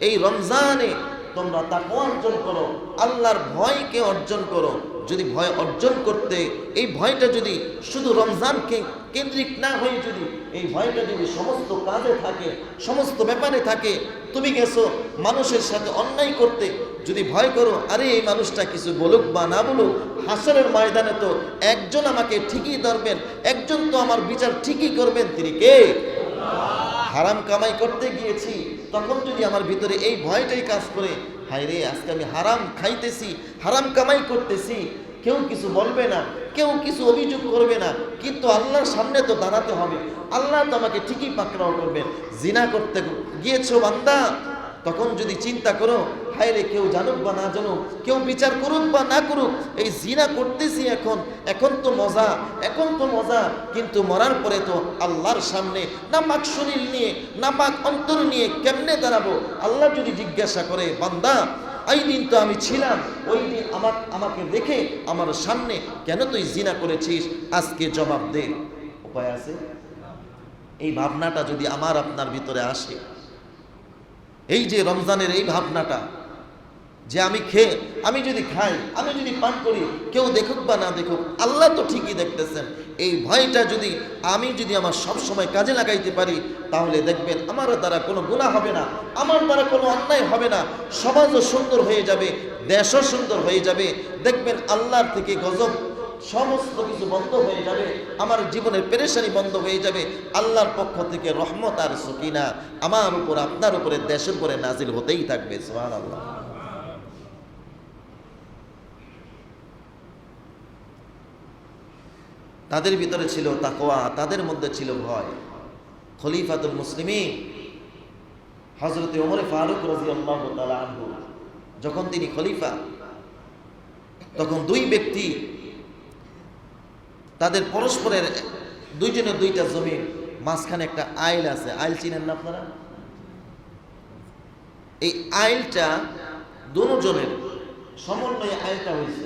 এই রমজানে তোমরা তাকওয়া অর্জন করো, আল্লাহর ভয়কে অর্জন করো। যদি ভয় অর্জন করতে, এই ভয়টা যদি শুধু রমজানকে কেন্দ্রিক না হয়ে, যদি এই ভয়টা যদি সমস্ত কাজে থাকে, সমস্ত ব্যাপারে থাকে, তুমি গেছো মানুষের সাথে অন্যায় করতে, যদি ভয় করো আরে এই মানুষটা কিছু বলুক বা না বলুক, হাসরের ময়দানে তো একজন আমাকে ঠিকই ধরবেন, একজন তো আমার বিচার ঠিকই করবেন, তিনি কে? হারাম কামাই করতে গিয়েছি, তখন যদি আমার ভিতরে এই ভয়টাই কাজ করে, হায় রে আজকে আমি হারাম খাইতেছি, হারাম কামাই করতেছি, কেউ কিছু বলবে না, কেউ কিছু অভিযোগ করবে না, কিন্তু আল্লাহর সামনে তো দাঁড়াতে হবে, আল্লাহ তো আমাকে ঠিকই পাকড়াও করবেন। জিনা করতে গিয়েছো বান্দা, তখন যদি চিন্তা করো হায় রে কেউ জানুক বা না জানুক, কেউ বিচার করুক বা না করুক, এই জিনা করতেছি এখন তো মজা, কিন্তু মরার পরে তো আল্লাহর সামনে নাপাক শরীর নিয়ে, নাপাক অন্তর নিয়ে কেমনে দাঁড়াবো? আল্লাহ যদি জিজ্ঞাসা করে বান্দা এই দিন তো আমি ছিলাম, ওই দিন আমাকে দেখে আমার সামনে কেন তুই জিনা করেছিস, আজকে জবাব দে। উপায় আছে? এই ভাবনাটা যদি আমার আপনার ভিতরে আসে, এই যে রমজানের এই ভাবনাটা যে আমি যদি খাই, আমি যদি পান করি, কেউ দেখুক বা না দেখুক, আল্লাহ তো ঠিকই দেখতেছেন। এই ভয়টা আমি যদি আমার সব সময় কাজে লাগাইতে পারি, তাহলে দেখবেন আমার দ্বারা কোনো গুনাহ হবে না, আমার দ্বারা কোনো অন্যায় হবে না, সমাজও সুন্দর হয়ে যাবে, দেশও সুন্দর হয়ে যাবে। দেখবেন আল্লাহর থেকে গজব সমস্ত কিছু বন্ধ হয়ে যাবে, আমার জীবনের পেরেশানি বন্ধ হয়ে যাবে। আল্লাহর পক্ষ থেকে রহমত আর সুকিনা আমার উপর, আপনার উপরে, দেশের উপরে নাজিল হতেই থাকবে। সুবহানাল্লাহ। তাদের ভিতরে ছিল তাকওয়া, তাদের মধ্যে ছিল ভয়। খলিফাতুল মুসলিমিন হযরত ওমর ফারুক রাদিয়াল্লাহু তাআলা আনহু যখন তিনি খলিফা, তখন দুই ব্যক্তি, তাদের পরস্পরের দুইজনের দুইটা জমিন, মাঝখানে একটা আইল আছে। আইল চিনেন না আপনারা? এই আইলটা দুজনের সমন্বয়ে আইলটা হয়েছে।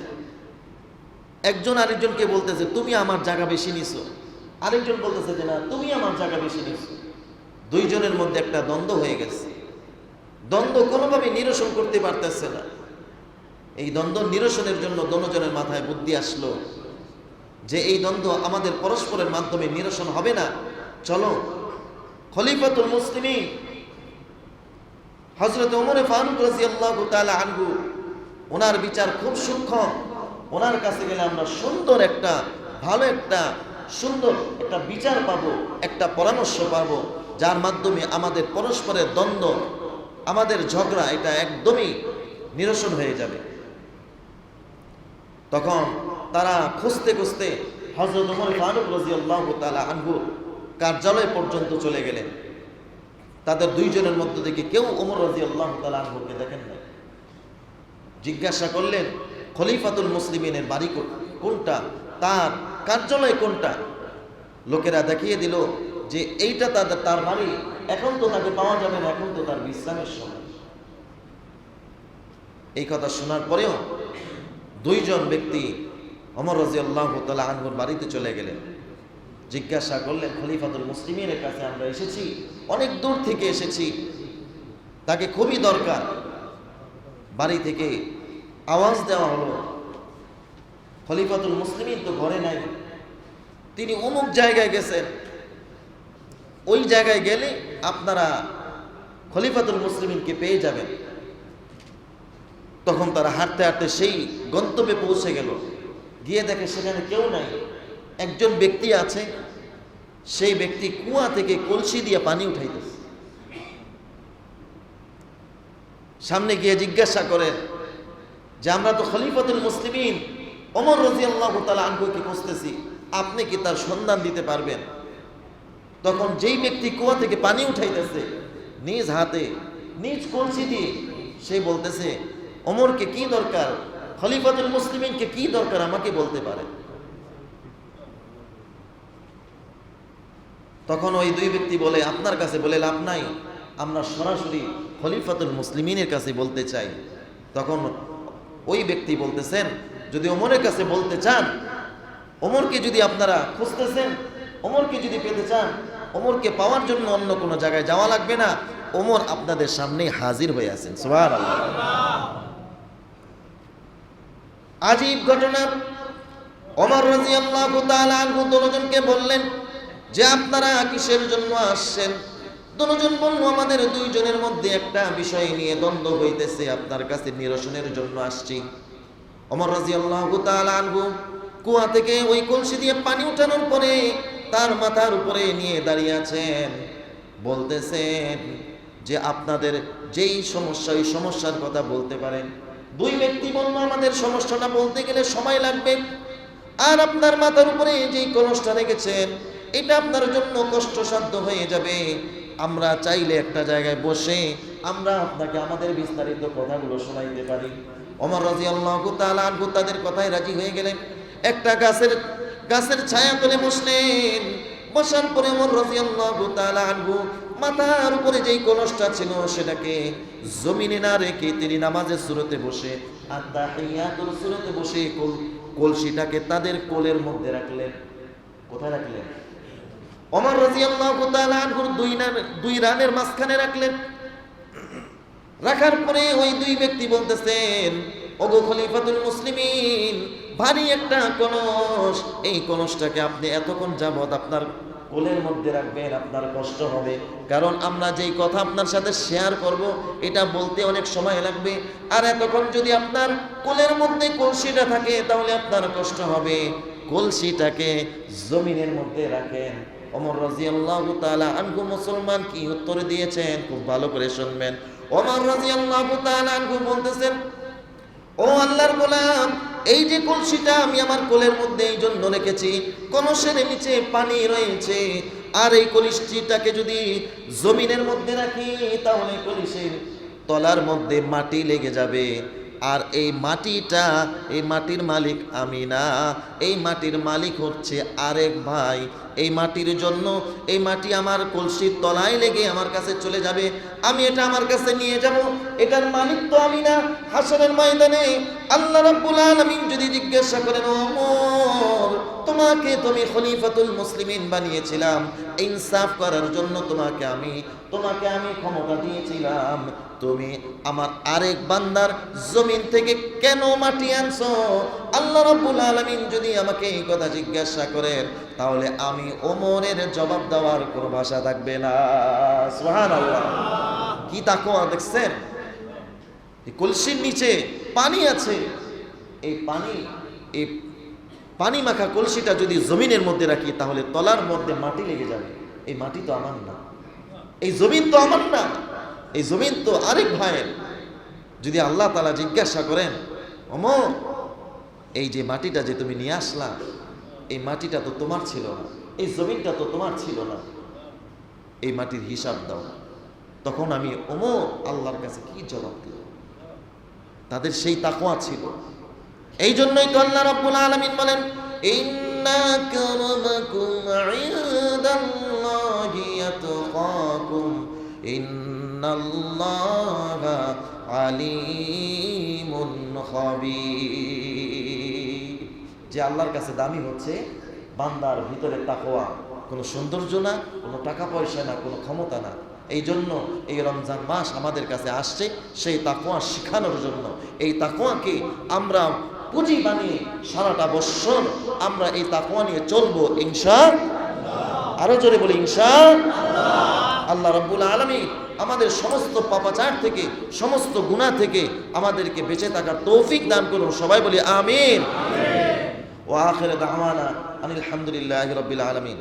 একজন আরেকজনকে বলতেছে তুমি আমার জায়গা বেশি নিছো, আরেকজন বলতেছে যে না তুমি আমার জায়গা বেশি নিছো। দুইজনের মধ্যে একটা দ্বন্দ্ব হয়ে গেছে। দ্বন্দ্ব কোনোভাবে নিরসন করতে পারতেছে না। এই দ্বন্দ্ব নিরসনের জন্য দুজনের মাথায় বুদ্ধি আসলো যে এই দ্বন্দ্ব আমাদের পরস্পরের মাধ্যমে নিরসন হবে না, চলো খলিফাতুল মুসলিমিন হযরত ওমর ফারুক রাদিয়াল্লাহু তাআলা আনহু, ওনার বিচার খুব সূক্ষ্ম, ওনার কাছে গেলে আমরা ভালো একটা বিচার পাবো, একটা পরামর্শ পাবো, যার মাধ্যমে আমাদের পরস্পরের দ্বন্দ্ব, আমাদের ঝগড়া, এটা একদমই নিরসন হয়ে যাবে। তখন তারা খুঁজতে খুঁজতে হযরত ওমর ফারুক রাদিয়াল্লাহু তাআলা আনহু কার্যালয় পর্যন্ত চলে গেলেন। তাদের দুইজনের মধ্য থেকে কেউ ওমর রাদিয়াল্লাহু তাআলা আনহুকে দেখেন না। জিজ্ঞাসা করলেন খলিফাতুল মুসলিমিনের বাড়ি কোনটা, তার কার্যালয় কোনটা? লোকেরা দেখিয়ে দিল যে এইটা তার বাড়ি, এখন তো তাকে পাওয়া যাবে না, এখন তো তার বিশ্রামের সময়। এই কথা শোনার পরেও দুইজন ব্যক্তি ওমর রাদিয়াল্লাহু তাআলা আনহুর বাড়িতে চলে গেলেন। জিজ্ঞাসা করলেন খলিফাতুল মুসলিমিনের কাছে আমরা এসেছি, অনেক দূর থেকে এসেছি, তাকে খুবই দরকার। বাড়ি থেকে আওয়াজ দেওয়া হলো খলিফাতুল মুসলিমিন তো ঘরে নাই, তিনি অমুক জায়গায় গেছেন, ওই জায়গায় গেলে আপনারা খলিফাতুল মুসলিমিনকে পেয়ে যাবেন। তখন তারা হাঁটতে হাঁটতে সেই গন্তব্যে পৌঁছে গেল। গিয়ে দেখে সেখানে কেউ নাই, একজন ব্যক্তি আছে, সেই ব্যক্তি কুয়া থেকে কলসি দিয়ে পানি উঠাইতেছে। সামনে গিয়ে জিজ্ঞাসা করেন যে আমরা তো খলিফাতুল মুসলিমিন ওমর রাদিয়াল্লাহু তাআলা আনহুকে খুঁজতেছি, আপনি কি তার সন্ধান দিতে পারবেন? তখন যেই ব্যক্তি কুয়া থেকে পানি উঠাইতেছে নিজ হাতে নিজ কলসি দিয়ে, সে বলতেছে ওমরকে কি দরকার, খলিফাতুল মুসলিমিনকে কি দরকার আমাকে বলতে পারে। তখন ওই দুই ব্যক্তি বলে আপনার কাছে বলে লাভ নাই, আমরা সরাসরি খলিফাতুল মুসলিমিনের কাছে বলতে চাই। তখন ওই ব্যক্তি বলতেছেন যদি ওমরের কাছে বলতে চান, ওমরকে যদি আপনারা খুঁজতেছেন, ওমরকে যদি পেতে চান, ওমরকে পাওয়ার জন্য অন্য কোনো জায়গায় যাওয়া লাগবে না, ওমর আপনাদের সামনেই হাজির হয়ে আছেন। সুবহানাল্লাহ। আজীব ঘটনা। ওমর রাদিয়াল্লাহু তাআলা আনহু দুজনকে বললেন যে আপনারা কিসের জন্য আসছেন? দুজন বলল আমাদের দুইজনের মধ্যে একটা বিষয় নিয়ে দ্বন্দ্ব হইতেছে, আপনার কাছে নিরসনের জন্য আসছি। ওমর রাদিয়াল্লাহু তাআলা আনহু কুয়া থেকে ওই কলসি দিয়ে পানি উঠানোর পরে তার মাথার উপরে নিয়ে দাঁড়িয়ে আছেন, বলতেছেন যে আপনাদের যেই সমস্যা, ওই সমস্যার কথা বলতে পারেন। দুই ব্যক্তি বলল আমাদের সমস্যাটা বলতে গেলে সময় লাগবে, আর আপনার মাথার উপরে যেই কলসটা রেখেছেন এটা আপনার জন্য কষ্টসাধ্য হয়ে যাবে। আমরা চাইলে একটা জায়গায় বসে আমরা আপনাকে আমাদের বিস্তারিত কথাগুলো শোনাইতে পারি। ওমর রাদিয়াল্লাহু তাআলা আনহু তাদের কথায় রাজি হয়ে গেলেন। একটা গাছের ছায়া তলে বসলেন। বসার পরে ওমর রাদিয়াল্লাহু তাআলা আনহু মাথার উপরে যেই কলসটা ছিল সেটাকে জমিনে না রেখে তিনি নামাজের সুরতে বসে, আত্তাহিয়াতুর সুরতে বসে কলসিটাকে তাদের কোলের মধ্যে রাখলেন। কোথায় রাখলেন? ওমর রাদিয়াল্লাহু তাআলা আনহুর দুই রানের মাঝখানে রাখলেন। রাখার পরে ওই দুই ব্যক্তি বলতেছেন, ওগো খলিফাতুল মুসলিমিন, ভারী একটা কলস, এই কলসটাকে আপনি এতক্ষণ যাবত আপনার কোলের মধ্যে রাখবেন, আপনার কষ্ট হবে, কারণ আমরা যেই কথা আপনার সাথে শেয়ার করব এটা বলতে অনেক সময় লাগবে, আর এতক্ষণ যদি আপনার কোলের মধ্যে কলসিটা থাকে তাহলে আপনার কষ্ট হবে, কলসিটাকে জমিনের মধ্যে রাখেন। ওমর রাদিয়াল্লাহু তাআলা আনহু মুসলমান কি উত্তর দিয়েছেন খুব ভালো করে শুনবেন। ওমর রাদিয়াল্লাহু তাআলা আনহু বলতেছেন, ও আল্লাহর গোলাম, এই যে কলসিটা আমি আমার কোলের মধ্যে এই জন্য রেখেছি, কলসের নিচে পানি রয়েছে, আর এই কলসিটাকে যদি জমিনের মধ্যে রাখি তাহলে কলসের তলার মধ্যে মাটি লেগে যাবে, আর এই মাটিটা, এই মাটির মালিক আমি না, এই মাটির মালিক হচ্ছে আরেক ভাই। এই মাটির জন্য এই মাটি আমার কলসির তলায় লেগে আমার কাছে চলে যাবে, আমি এটা আমার কাছে নিয়ে যাব, এটার মালিক তো আমি না। হাসরের ময়দানে আল্লাহ রাব্বুল আলামিন যদি জিজ্ঞাসা করেন, ওমর, তোমাকে তুমি খলিফাতুল মুসলিমিন বানিয়েছিলাম, ইনসাফ করার জন্য তোমাকে আমি ক্ষমতা দিয়েছিলাম, তুমি আমার আরেক বান্দার জমিন থেকে কেন মাটি আনছো? আল্লাহ রাব্বুল আলামিন যদি আমাকে এই কথা জিজ্ঞাসা করেন তাহলে আমি ওমরের জবাব দেওয়ার কোনো ভাষা থাকবে না। সুবহানাল্লাহ, কি তাকওয়া দেখছেন? এই কলসির নিচে পানি আছে, এই পানি মাখা কলসিটা যদি জমিনের মধ্যে রাখি তাহলে তলার মধ্যে মাটি লেগে যাবে। এই মাটি তো আমার না, এই জমিন তো আমার না, এই জমিন তো আরেক ভাইয়ের। যদি আল্লাহ তাআলা জিজ্ঞাসা করেন, ওমর, এই যে মাটিটা যে তুমি নিয়ে আসলা, এই মাটিটা তো তোমার ছিল না, এই জমিনটা তো তোমার ছিল না, এই মাটির হিসাব দাও, তখন আমি ওমর আল্লাহর কাছে কি জবাব দেব? তাদের সেই তাকওয়া ছিল। এই জন্যই তো আল্লাহ রাব্বুল আলামিন বলেন, ইন্না কারামাকুম ইনদাল্লাহি ইয়াতকাকুম ইন্নাল্লাহা আলিমুন খাবীর। যে আল্লাহর কাছে দামি হচ্ছে বান্দার ভিতরে তাকওয়া, কোনো সৌন্দর্য না, কোনো টাকা পয়সা না, কোনো ক্ষমতা না। এই জন্য এই রমজান মাস আমাদের কাছে আসছে সেই তাকওয়া শেখানোর জন্য। এই তাকওয়াকে আমরা পুঁজি বানিয়ে সারাটা বছর আমরা এই তাকওয়া নিয়ে চলবো ইনশাআল্লাহ। আরো জোরে বলি ইনশাআল্লাহ। আল্লাহ রাব্বুল আলামিন আমাদের সমস্ত পাপাচার থেকে, সমস্ত গুনাহ থেকে আমাদেরকে বেঁচে থাকার তৌফিক দান করুন। সবাই বলি আমিন। ওয়া আখিরু দাওয়ানা আনিল হামদুলিল্লাহি রাব্বিল আলামিন।